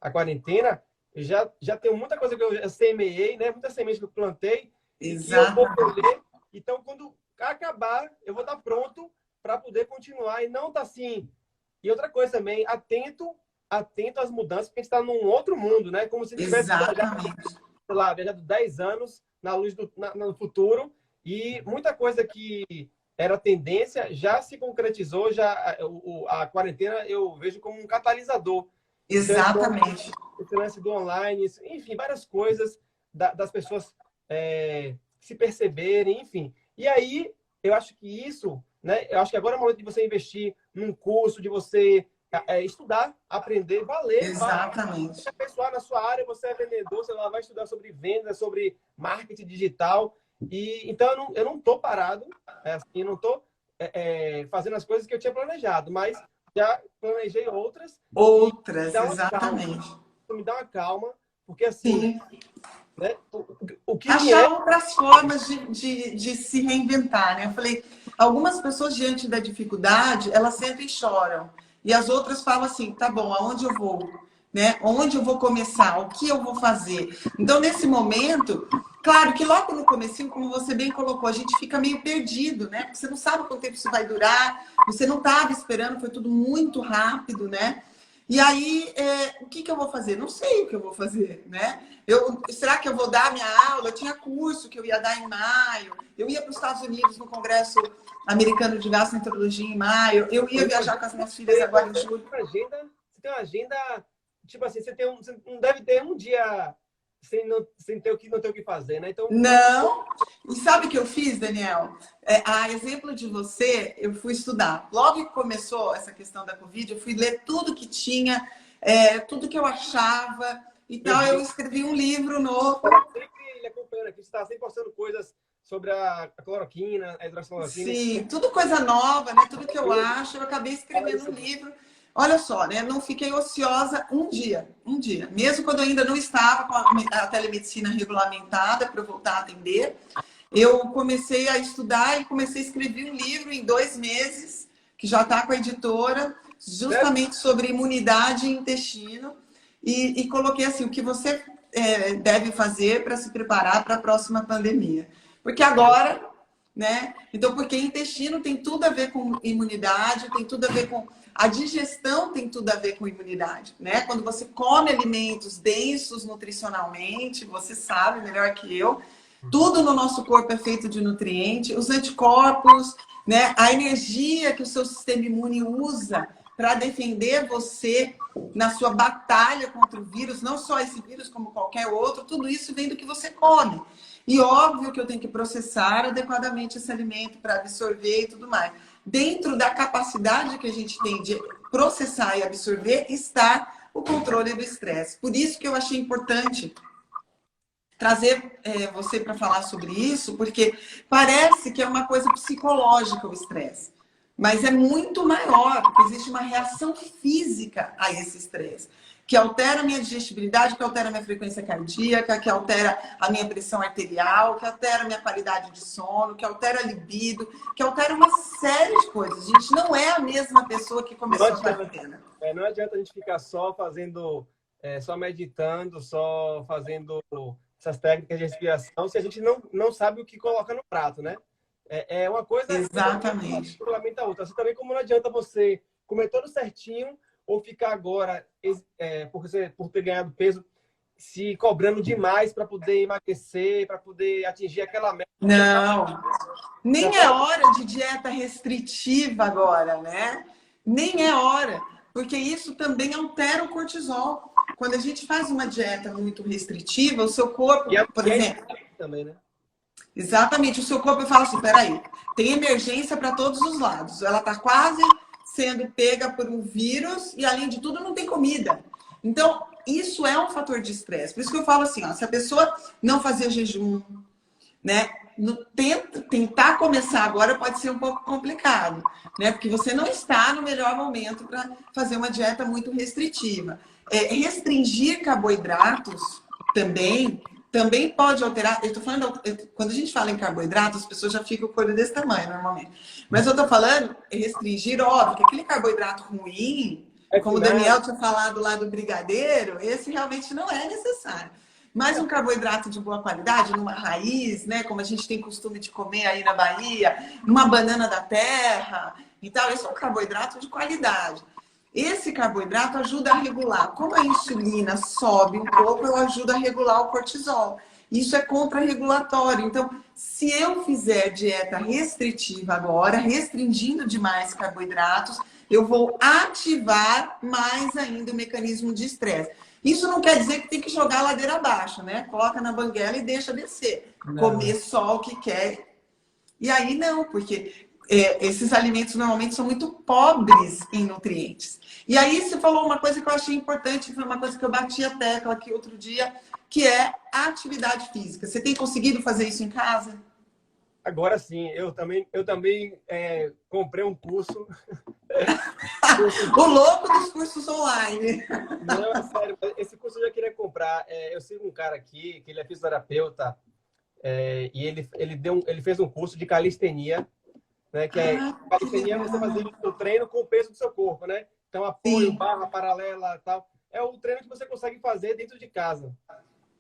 a quarentena, já tenho muita coisa que eu semeei, né? Muitas sementes que eu plantei e que eu vou colher. Então, quando acabar, eu vou estar pronto para poder continuar e não tá assim. E outra coisa também, atento às mudanças, porque a gente está num outro mundo, né? Como se tivesse viajado 10 anos na luz no futuro, e muita coisa que era tendência já se concretizou, a quarentena eu vejo como um catalisador.
Exatamente.
Então, esse lance do online, enfim, várias coisas das pessoas se perceberem, enfim. E aí, eu acho que isso, né? Eu acho que agora é o momento de você investir num curso, de você estudar, aprender, valer.
Exatamente.
Você aperfeiçoar na sua área, você é vendedor, você vai estudar sobre venda, sobre marketing digital. E então eu não estou parado, assim, não estou fazendo as coisas que eu tinha planejado, mas já planejei outras.
Exatamente.
Me dá uma calma, porque assim, né, o que
achar outras formas de se reinventar, né? Eu falei, algumas pessoas diante da dificuldade, elas sentem e choram. E as outras falam assim, tá bom, aonde eu vou? Né? Onde eu vou começar? O que eu vou fazer? Então, nesse momento, claro que logo no comecinho, como você bem colocou, a gente fica meio perdido, né? Porque você não sabe quanto tempo isso vai durar, você não estava esperando, foi tudo muito rápido, né? E aí, o que eu vou fazer? Não sei o que eu vou fazer, né? Será que eu vou dar minha aula? Eu tinha curso que eu ia dar em maio. Eu ia para os Estados Unidos no Congresso Americano de Gastroenterologia em maio. Eu ia viajar com as minhas filhas agora em julho.
Você tem uma agenda, tipo assim, você não deve ter um dia sem ter não ter o que fazer, né? Então,
não. E sabe o que eu fiz, Daniel? A exemplo de você, eu fui estudar. Logo que começou essa questão da Covid, eu fui ler tudo que tinha, tudo que eu achava e tal. Eu escrevi um livro novo.
Sempre acompanhando aqui, você está sempre postando coisas sobre a cloroquina, a hidroxicloroquina.
Sim, tudo coisa nova, né? Tudo que eu acho, eu acabei escrevendo um livro. Olha só, né? Não fiquei ociosa um dia. Mesmo quando eu ainda não estava com a telemedicina regulamentada para eu voltar a atender, eu comecei a estudar e comecei a escrever um livro em 2 meses, que já está com a editora, justamente sobre imunidade e intestino. E coloquei assim, o que você deve fazer para se preparar para a próxima pandemia. Porque agora, né? Então, porque intestino tem tudo a ver com imunidade, tem tudo a ver com... A digestão tem tudo a ver com imunidade, né? Quando você come alimentos densos nutricionalmente, você sabe melhor que eu, tudo no nosso corpo é feito de nutriente, os anticorpos, né? A energia que o seu sistema imune usa para defender você na sua batalha contra o vírus, não só esse vírus como qualquer outro, tudo isso vem do que você come. E óbvio que eu tenho que processar adequadamente esse alimento para absorver e tudo mais. Dentro da capacidade que a gente tem de processar e absorver está o controle do estresse. Por isso que eu achei importante trazer você para falar sobre isso, porque parece que é uma coisa psicológica o estresse. Mas é muito maior, porque existe uma reação física a esse estresse. que altera a minha digestibilidade, que altera a minha frequência cardíaca, que altera a minha pressão arterial, que altera a minha qualidade de sono, que altera a libido, que altera uma série de coisas. A gente não é a mesma pessoa que começou a quarentena.
Não adianta a gente ficar só fazendo, só meditando, só fazendo essas técnicas de respiração, se a gente não sabe o que coloca no prato, né? É uma coisa...
Exatamente.
Complementa a outra. Assim também como não adianta você comer tudo certinho ou ficar agora, por ter ganhado peso, se cobrando demais para poder emagrecer, para poder atingir aquela meta.
Não, nem é hora de dieta restritiva agora, né? Nem é hora, porque isso também altera o cortisol. Quando a gente faz uma dieta muito restritiva, o seu corpo, por exemplo...
Também, né?
Exatamente, o seu corpo fala assim, peraí, tem emergência para todos os lados. Ela está quase sendo pega por um vírus e, além de tudo, não tem comida. Então, isso é um fator de estresse. Por isso que eu falo assim, ó, se a pessoa não fazer jejum, né, tentar começar agora pode ser um pouco complicado, né, porque você não está no melhor momento para fazer uma dieta muito restritiva. Restringir carboidratos também pode alterar. Eu tô falando, quando a gente fala em carboidrato, as pessoas já ficam com o olho desse tamanho, normalmente. Mas eu tô falando restringir, óbvio, que aquele carboidrato ruim, como o Daniel tinha falado lá do brigadeiro, esse realmente não é necessário. Mas um carboidrato de boa qualidade, numa raiz, né, como a gente tem costume de comer aí na Bahia, uma banana da terra e tal, esse é um carboidrato de qualidade. Esse carboidrato ajuda a regular. Como a insulina sobe um pouco, ela ajuda a regular o cortisol. Isso é contrarregulatório. Então, se eu fizer dieta restritiva agora, restringindo demais carboidratos, eu vou ativar mais ainda o mecanismo de estresse. Isso não quer dizer que tem que jogar a ladeira abaixo, né? Coloca na banguela e deixa descer. Não. Comer só o que quer. E aí não, porque... esses alimentos normalmente são muito pobres em nutrientes. E aí você falou uma coisa que eu achei importante, foi uma coisa que eu bati a tecla aqui outro dia, que é a atividade física. Você tem conseguido fazer isso em casa?
Agora sim, eu também comprei um curso.
O louco dos cursos online.
Não, é sério, esse curso eu já queria comprar. Eu sigo um cara aqui, que ele é fisioterapeuta, e ele fez um curso de calistenia, né? Que calistenia é você fazer o treino com o peso do seu corpo, né? Então, apoio, barra paralela, tal. É o treino que você consegue fazer dentro de casa.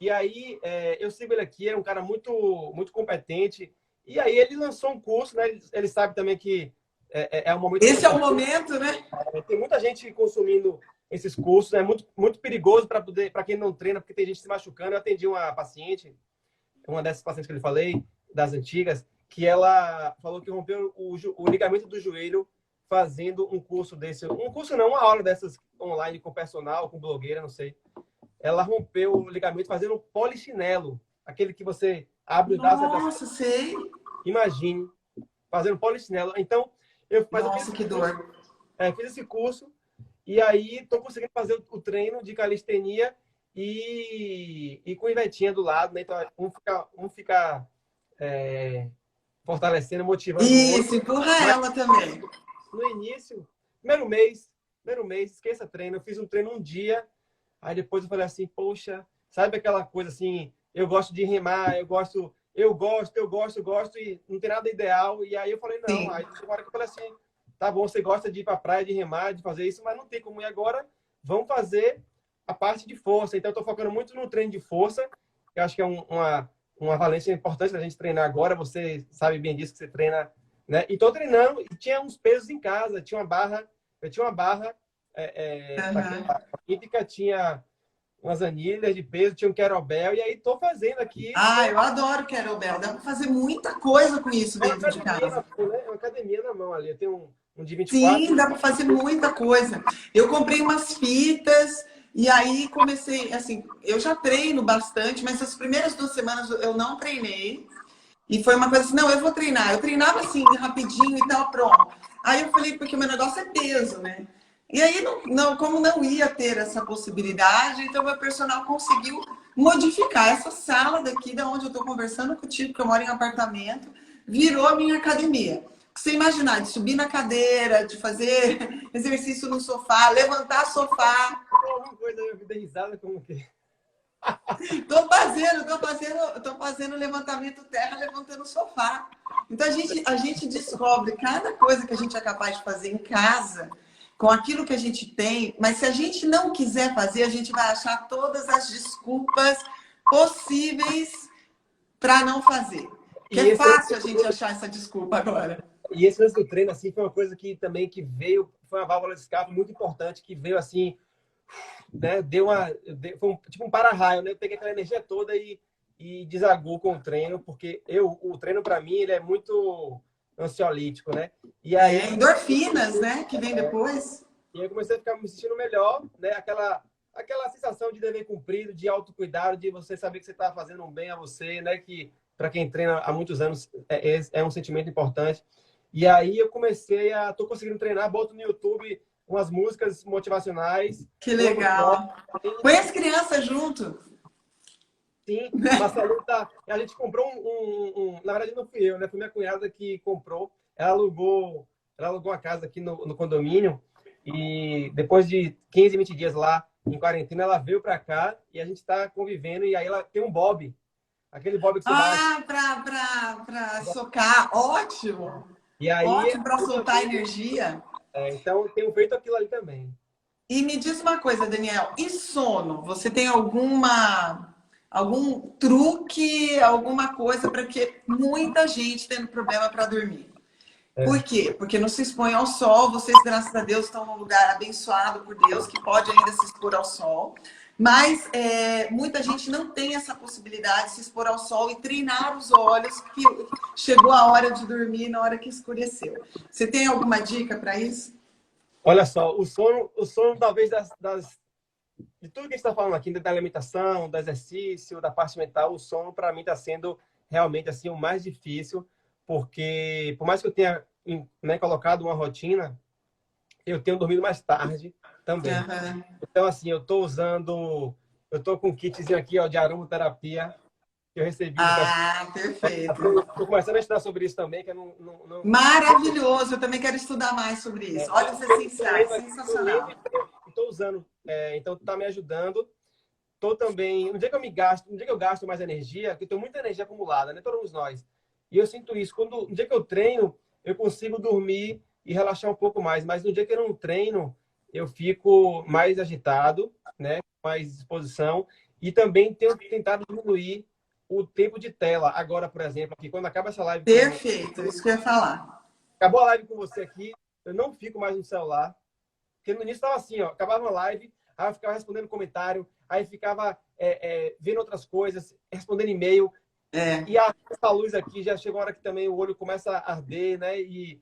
E aí, eu sigo ele aqui, é um cara muito, muito competente. E aí, ele lançou um curso, né? Ele sabe também que é um momento...
Esse é o momento, né?
Tem muita gente consumindo esses cursos, é muito, muito perigoso para quem não treina, porque tem gente se machucando. Eu atendi uma paciente, uma dessas pacientes que eu falei, das antigas, que ela falou que rompeu o ligamento do joelho fazendo um curso desse. Um curso não, uma aula dessas online com personal, com blogueira, não sei. Ela rompeu o ligamento fazendo um polichinelo. Aquele que você abre o braço...
Nossa, sei!
Imagine, fazendo polichinelo. Então,
Nossa, que dor!
Fiz esse curso e aí estou conseguindo fazer o treino de calistenia e com Ivetinha do lado, né? Então, um fica fortalecendo, motivando o outro.
Empurra ela também.
No início, primeiro mês, esqueça treino. Eu fiz um treino um dia, aí depois eu falei assim, poxa, sabe aquela coisa assim, eu gosto de remar, eu gosto, e não tem nada ideal. E aí eu falei, não. Sim. Aí chegou uma hora que eu falei assim, tá bom, você gosta de ir pra praia, de remar, de fazer isso, mas não tem como ir agora. Vamos fazer a parte de força. Então eu tô focando muito no treino de força, que eu acho que é uma valência importante da gente treinar agora. Você sabe bem disso, que você treina, né? E tô treinando, e tinha uns pesos em casa, eu tinha uma barra olímpica, tinha umas anilhas de peso, tinha um kettlebell, e aí tô fazendo aqui.
Eu adoro kettlebell, dá pra fazer muita coisa com isso dentro de casa.
É uma academia na mão ali, eu tenho um de 24.
Sim, dá pra fazer muita coisa. Eu comprei umas fitas, e aí comecei, assim, eu já treino bastante, mas as primeiras 2 semanas eu não treinei. E foi uma coisa assim, não, eu vou treinar. Eu treinava assim, rapidinho e tal, pronto. Aí eu falei, porque o meu negócio é peso, né? E aí, como não ia ter essa possibilidade, então meu personal conseguiu modificar essa sala daqui, da onde eu tô conversando contigo, porque eu moro em apartamento, virou a minha academia. Você imaginar, de subir na cadeira, de fazer exercício no sofá, levantar sofá.
alguma coisa, eu dei risada como que...
Tô fazendo levantamento terra, levantando o sofá. Então a gente descobre cada coisa que a gente é capaz de fazer em casa, com aquilo que a gente tem, mas se a gente não quiser fazer, a gente vai achar todas as desculpas possíveis para não fazer. Que é fácil a gente achar essa desculpa agora.
E esse lance do treino, assim, foi uma coisa que também que veio, foi uma válvula de escape muito importante, que veio assim, né? Foi tipo um para-raio, né? Eu peguei aquela energia toda e desagou com o treino, porque o treino para mim ele é muito ansiolítico, né? E aí
endorfinas, né? Que vem depois.
E aí eu comecei a ficar me sentindo melhor, né? Aquela sensação de dever cumprido, de autocuidado, de você saber que você está fazendo um bem a você, né? Que para quem treina há muitos anos é um sentimento importante. E aí eu tô conseguindo treinar, boto no YouTube umas músicas motivacionais.
Que legal. Põe as crianças junto.
Sim, Marcelo a gente comprou na verdade não fui eu, né? Foi minha cunhada que comprou. Ela alugou uma casa aqui no condomínio e depois de 15, 20 dias lá em quarentena, ela veio para cá e a gente está convivendo e aí ela tem um bob. Aquele bob que você
bate. Para socar. Ótimo.
E aí,
ótimo para soltar energia.
Então, tenho feito aquilo ali também.
E me diz uma coisa, Daniel. E sono? Você tem algum truque, alguma coisa para que muita gente tendo problema para dormir? Por quê? Porque não se expõe ao sol. Vocês, graças a Deus, estão num lugar abençoado por Deus, que pode ainda se expor ao sol. Mas muita gente não tem essa possibilidade de se expor ao sol e treinar os olhos, que chegou a hora de dormir na hora que escureceu. Você tem alguma dica para isso?
Olha só, o sono talvez de tudo que a gente está falando aqui, da alimentação, do exercício, da parte mental, o sono para mim está sendo realmente assim o mais difícil, porque por mais que eu tenha, né, colocado uma rotina, eu tenho dormido mais tarde também.
Uhum.
Então, assim, eu tô com um kitzinho aqui, ó, de aromaterapia, que eu recebi.
Perfeito.
Tô começando a estudar sobre isso também, que eu não...
Maravilhoso, eu também quero estudar mais sobre isso. Óleos essenciais, sensacional.
Estou usando, então tá me ajudando. Tô também, no dia que eu gasto mais energia, porque eu tenho muita energia acumulada, né? Todos nós. E eu sinto isso, no dia que eu treino, eu consigo dormir e relaxar um pouco mais, mas no dia que eu não treino, eu fico mais agitado, né? Mais disposição e também tenho tentado diminuir o tempo de tela. Agora, por exemplo, aqui quando acaba essa live...
Perfeito, isso que eu ia falar.
Acabou a live com você aqui, eu não fico mais no celular, porque no início estava assim, ó, acabava a live, aí eu ficava respondendo comentário, aí ficava vendo outras coisas, respondendo e-mail, e essa luz aqui já chegou uma hora que também o olho começa a arder, né? E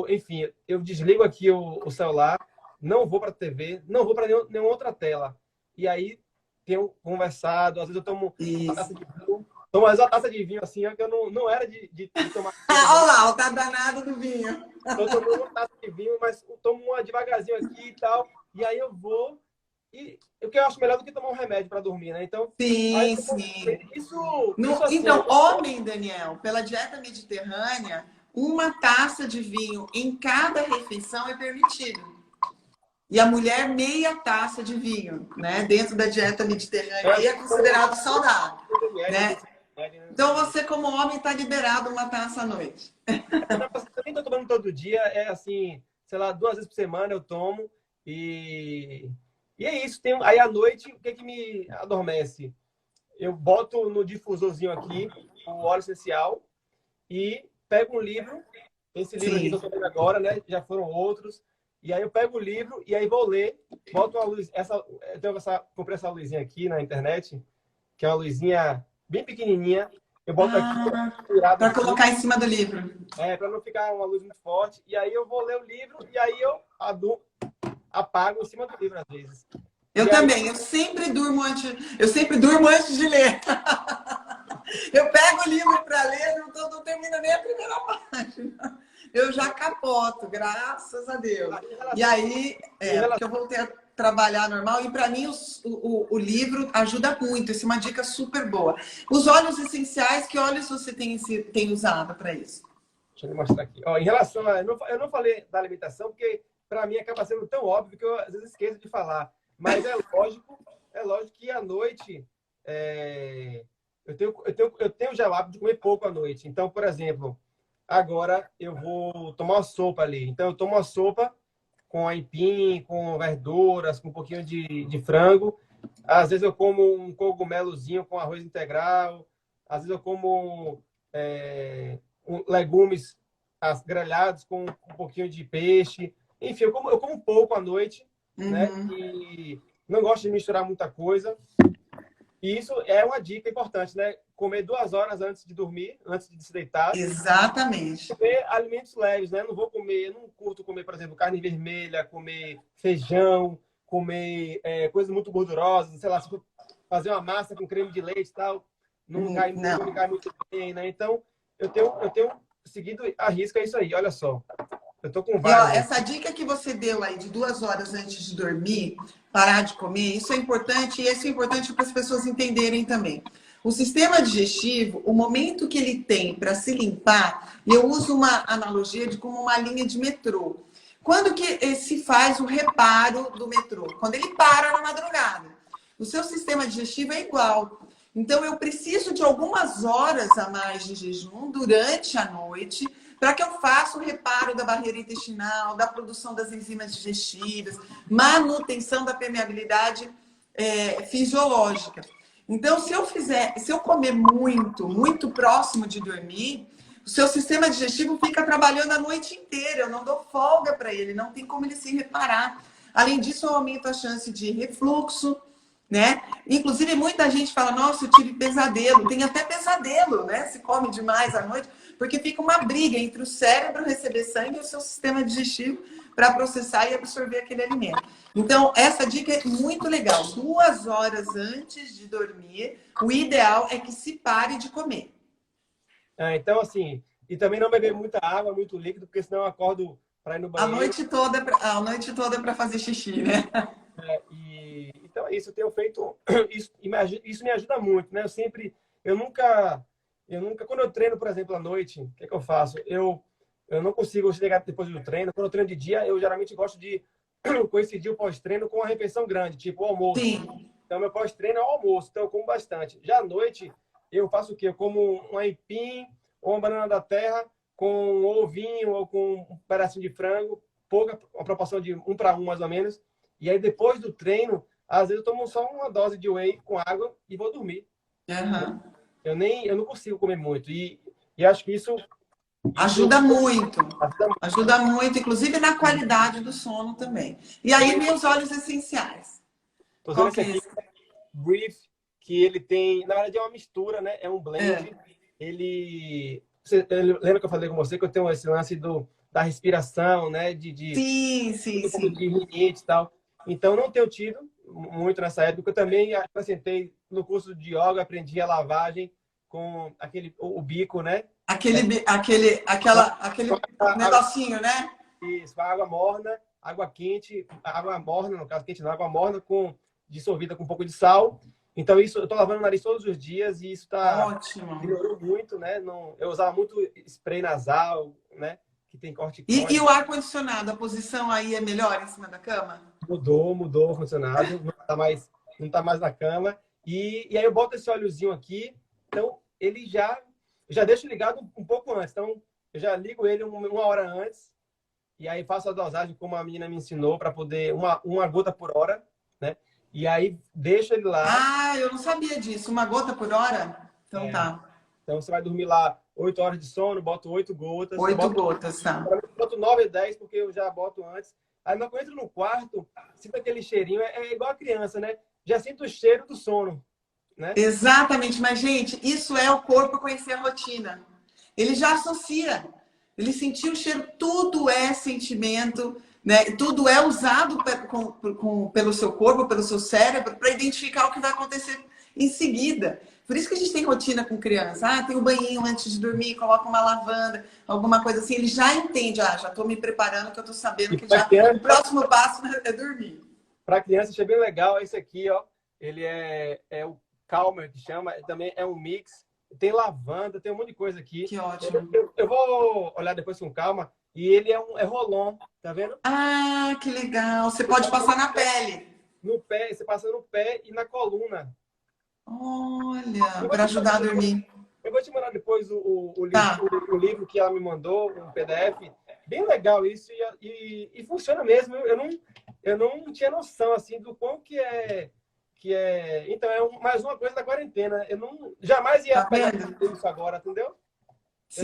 enfim, eu desligo aqui o celular, não vou para a TV, não vou para nenhuma outra tela. E aí tenho conversado, às vezes eu tomo uma taça de vinho, uma taça de vinho assim, que eu não era de tomar.
Olha lá, o tá danado do vinho.
Eu tomo uma taça de vinho, mas eu tomo uma devagarzinho aqui e tal, e aí eu vou. E o que eu acho melhor do que tomar um remédio para dormir, né? Então,
sim.
Isso assim,
então, homem, Daniel, pela dieta mediterrânea, uma taça de vinho em cada refeição é permitido. E a mulher, meia taça de vinho, né? Dentro da dieta mediterrânea, é considerado saudável, né? Então, você, como homem, está liberado uma taça à noite.
Eu também estou tomando todo dia, assim, sei lá, 2 vezes por semana eu tomo. E é isso. Aí, à noite, o que me adormece? Eu boto no difusorzinho aqui o óleo essencial e pego um livro. Esse livro aqui que eu estou lendo agora, né? Já foram outros. E aí eu pego o livro e aí vou ler, boto uma luz. Comprei essa luzinha aqui na internet, que é uma luzinha bem pequenininha. Eu boto aqui
para colocar em cima do livro.
Para não ficar uma luz muito forte. E aí eu vou ler o livro e aí eu apago em cima do livro às vezes.
Eu também. Eu sempre durmo antes de ler. Eu pego o livro para ler, não termino nem a primeira página. Eu já capoto, graças a Deus. E aí, porque eu voltei a trabalhar normal. E para mim, o livro ajuda muito. Isso é uma dica super boa. Os óleos essenciais, que óleos você tem usado para isso?
Deixa eu mostrar aqui. Em relação a... Eu não falei da alimentação, porque para mim acaba sendo tão óbvio que eu às vezes esqueço de falar. Mas é lógico que à noite eu tenho já o hábito de comer pouco à noite. Então, por exemplo, agora eu vou tomar uma sopa ali. Então, eu tomo uma sopa com aipim, com verduras, com um pouquinho de frango. Às vezes eu como um cogumelozinho com arroz integral. Às vezes eu como legumes grelhados com um pouquinho de peixe. Enfim, eu como pouco à noite, né?
Uhum.
E não gosto de misturar muita coisa. E isso é uma dica importante, né? Comer 2 horas antes de dormir, antes de se deitar.
Exatamente.
Comer alimentos leves, né? Eu não curto comer, por exemplo, carne vermelha, comer feijão, comer coisas muito gordurosas, sei lá, se for fazer uma massa com creme de leite e tal, não me
Não.
cai muito bem, né? Então, eu tenho seguido a risca isso aí, olha só. Eu tô com
E ó,
várias aqui.
essa dica que você deu aí de 2 horas antes de dormir, parar de comer, isso é importante e isso é importante para as pessoas entenderem também. O sistema digestivo, o momento que ele tem para se limpar, eu uso uma analogia de como uma linha de metrô. Quando que se faz o reparo do metrô? Quando ele para na madrugada. O seu sistema digestivo é igual. Então, eu preciso de algumas horas a mais de jejum durante a noite para que eu faça o reparo da barreira intestinal, da produção das enzimas digestivas, manutenção da permeabilidade fisiológica. Então, se eu comer muito próximo de dormir, o seu sistema digestivo fica trabalhando a noite inteira. Eu não dou folga para ele, não tem como ele se reparar. Além disso, eu aumento a chance de refluxo, né? Inclusive, muita gente fala, nossa, eu tive pesadelo. Tem até pesadelo, né? Se come demais à noite, porque fica uma briga entre o cérebro receber sangue e o seu sistema digestivo para processar e absorver aquele alimento. Então, essa dica é muito legal. 2 horas antes de dormir, o ideal é que se pare de comer.
Então, assim, e também não beber muita água, muito líquido, porque senão eu acordo para ir no
A
banheiro.
noite toda, a noite toda para fazer xixi, né?
Então é isso, eu tenho feito isso me ajuda muito, né? Eu nunca, quando eu treino, por exemplo, à noite, o que é que eu faço? Eu não consigo chegar depois do treino. Quando eu treino de dia, eu geralmente gosto de coincidir o pós-treino com uma refeição grande, tipo o almoço.
Sim.
Então, meu pós-treino é o almoço, então eu como bastante. Já à noite, eu faço o quê? Eu como um aipim ou uma banana da terra com um ovinho ou com um pedacinho de frango, pouca, uma proporção de 1 para 1, mais ou menos. E aí, depois do treino, às vezes eu tomo só uma dose de whey com água e vou dormir.
Uhum.
Eu não consigo comer muito. E acho que isso
Ajuda muito.
ajuda muito.
Ajuda muito, inclusive na qualidade do sono também. E aí vem os óleos essenciais.
Tô usando
Qual
esse
que é
aqui,
esse?
Brief, que ele tem, na verdade é uma mistura, né? É um blend.
É.
Lembra que eu falei com você que eu tenho esse lance da respiração, né? De
Sim, sim,
um pouco
sim.
de rinite e tal. Então, não tenho tido muito nessa época. Eu também acrescentei no curso de yoga, aprendi a lavagem com o bico, né?
Aquele
Água,
negocinho, né?
isso, água morna, água quente, água morna, no caso quente não, água morna dissolvida com um pouco de sal. Então, isso, eu tô lavando o nariz todos os dias e isso
Ótimo.
melhorou muito, né? Não, eu usava muito spray nasal, né? Que tem
E
corticóide.
o ar-condicionado, a posição aí é melhor em cima da cama?
Mudou o funcionário, não tá mais na cama. E aí eu boto esse óleozinho aqui, então ele eu já deixo ligado um pouco antes. Então, eu já ligo ele 1 hora antes, e aí faço a dosagem como a menina me ensinou, para poder, uma gota por hora, né? E aí deixo ele lá.
Ah, eu não sabia disso. Uma gota por hora? Então
É,
tá.
então você vai dormir lá 8 horas de sono, boto 8 gotas. Eu
8 gotas, tá.
boto 9 e 10, porque eu já boto antes. Aí quando eu entro no quarto, sinto aquele cheirinho, é igual a criança, né? Já sinto o cheiro do sono, né?
Exatamente, mas gente, isso é o corpo conhecer a rotina. Ele já associa. Ele sentiu o cheiro, tudo é sentimento, né? Tudo é usado pelo seu corpo, pelo seu cérebro, para identificar o que vai acontecer em seguida. Por isso que a gente tem rotina com criança. Ah, tem um banhinho antes de dormir, coloca uma lavanda, alguma coisa assim. Ele já entende, já estou me preparando, que eu estou sabendo
E
que já o próximo passo é dormir.
para criança, achei bem legal esse aqui, ó. Ele é o Calmer, que chama, também é um mix. Tem lavanda, tem um monte de coisa aqui.
Que ótimo.
Eu vou olhar depois com calma. E ele é Rolon, tá vendo?
Ah, que legal. Você pode passar na pele.
no pé, você passa no pé e na coluna.
Olha, para ajudar a dormir.
Eu vou te mandar depois
Tá.
o livro que ela me mandou, um PDF. Bem legal isso e funciona mesmo. Eu não tinha noção assim do quão que é. Então mais uma coisa da quarentena. Eu não jamais ia
Tá
pegar
vendo?
isso agora, entendeu? Eu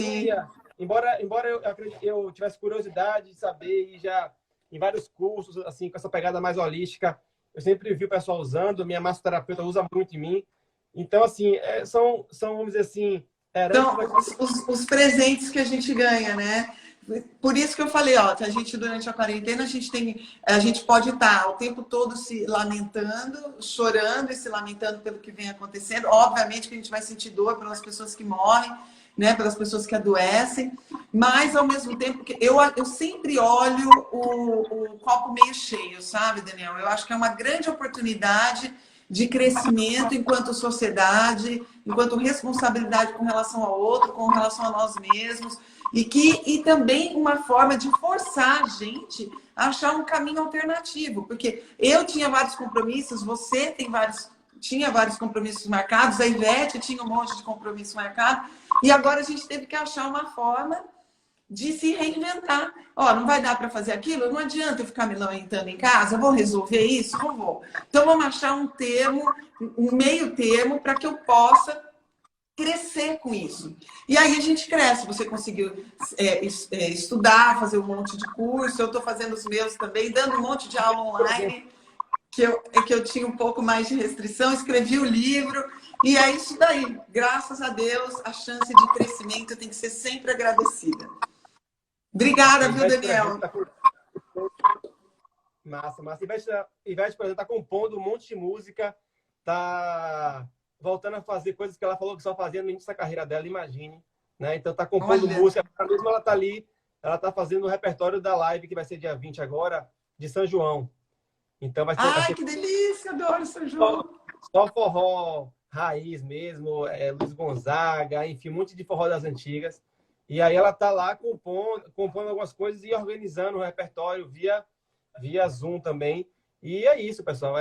não
Sim.
ia. Embora eu tivesse curiosidade de saber e já em vários cursos assim com essa pegada mais holística, eu sempre vi o pessoal usando. Minha massoterapeuta usa muito em mim. Então, assim, vamos dizer assim, heranças.
Então, os presentes que a gente ganha, né? Por isso que eu falei, ó, que a gente durante a quarentena a gente pode estar o tempo todo se lamentando, chorando e se lamentando pelo que vem acontecendo. Obviamente que a gente vai sentir dor pelas pessoas que morrem, né? Pelas pessoas que adoecem, mas ao mesmo tempo que eu sempre olho o copo meio cheio, sabe, Daniel? Eu acho que é uma grande oportunidade de crescimento enquanto sociedade, enquanto responsabilidade com relação ao outro, com relação a nós mesmos, e também uma forma de forçar a gente a achar um caminho alternativo, porque eu tinha vários compromissos, você tinha vários compromissos marcados, a Ivete tinha um monte de compromisso marcado, e agora a gente teve que achar uma forma de se reinventar. Ó, não vai dar para fazer aquilo? Não adianta eu ficar me lamentando em casa, eu vou resolver isso? Não vou. Então vamos achar um termo, um meio termo para que eu possa crescer com isso. E aí a gente cresce. Você conseguiu estudar, fazer um monte de curso, eu estou fazendo os meus também, dando um monte de aula online, que eu tinha um pouco mais de restrição, escrevi o livro, e é isso daí. Graças a Deus, a chance de crescimento tem que ser sempre agradecida. Obrigada, viu, Daniel?
Massa, massa. Ivete, por exemplo, tá compondo um monte de música, tá voltando a fazer coisas que ela falou que só fazia no início da carreira dela, imagine. Né? Então tá compondo música, mesmo ela tá ali, ela tá fazendo o repertório da live, que vai ser dia 20 agora, de São João. Então vai ser
que delícia, adoro São João.
Só forró raiz mesmo, Luiz Gonzaga, enfim, um monte de forró das antigas. E aí ela tá lá compondo algumas coisas e organizando o repertório via Zoom também. E é isso, pessoal.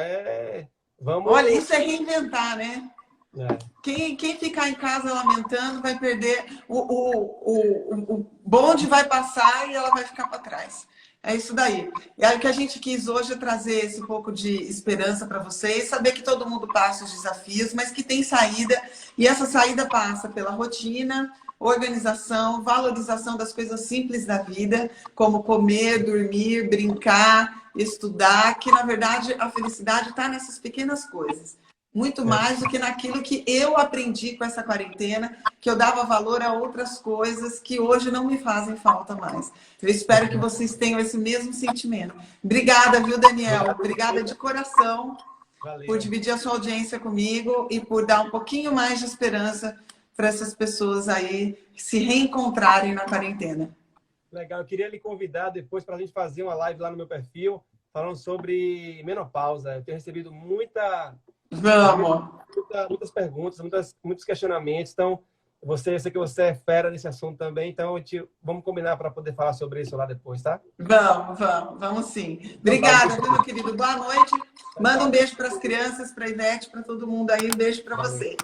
Vamos...
Olha, isso é reinventar, né?
É.
Quem ficar em casa lamentando vai perder. O bonde vai passar e ela vai ficar para trás. É isso daí. E aí o que a gente quis hoje é trazer esse pouco de esperança para vocês, saber que todo mundo passa os desafios, mas que tem saída. E essa saída passa pela rotina, organização, valorização das coisas simples da vida, como comer, dormir, brincar, estudar, que na verdade a felicidade está nessas pequenas coisas. Muito mais do que naquilo que eu aprendi com essa quarentena, que eu dava valor a outras coisas que hoje não me fazem falta mais. Eu espero que vocês tenham esse mesmo sentimento. Obrigada, viu, Daniel? Obrigada de coração. Valeu. Por dividir a sua audiência comigo e por dar um pouquinho mais de esperança para essas pessoas aí se reencontrarem na quarentena.
Legal. Eu queria lhe convidar depois para a gente fazer uma live lá no meu perfil falando sobre menopausa. Eu tenho recebido muitas perguntas, muitos questionamentos. Então, eu sei que você é fera nesse assunto também. Então, vamos combinar para poder falar sobre isso lá depois, tá?
Vamos sim. Obrigada, viu, meu querido? Boa noite. Manda um beijo para as crianças, para a Ivete, para todo mundo aí. Um beijo para você.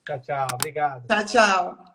Tchau, tchau. Obrigado.
Tchau, tchau.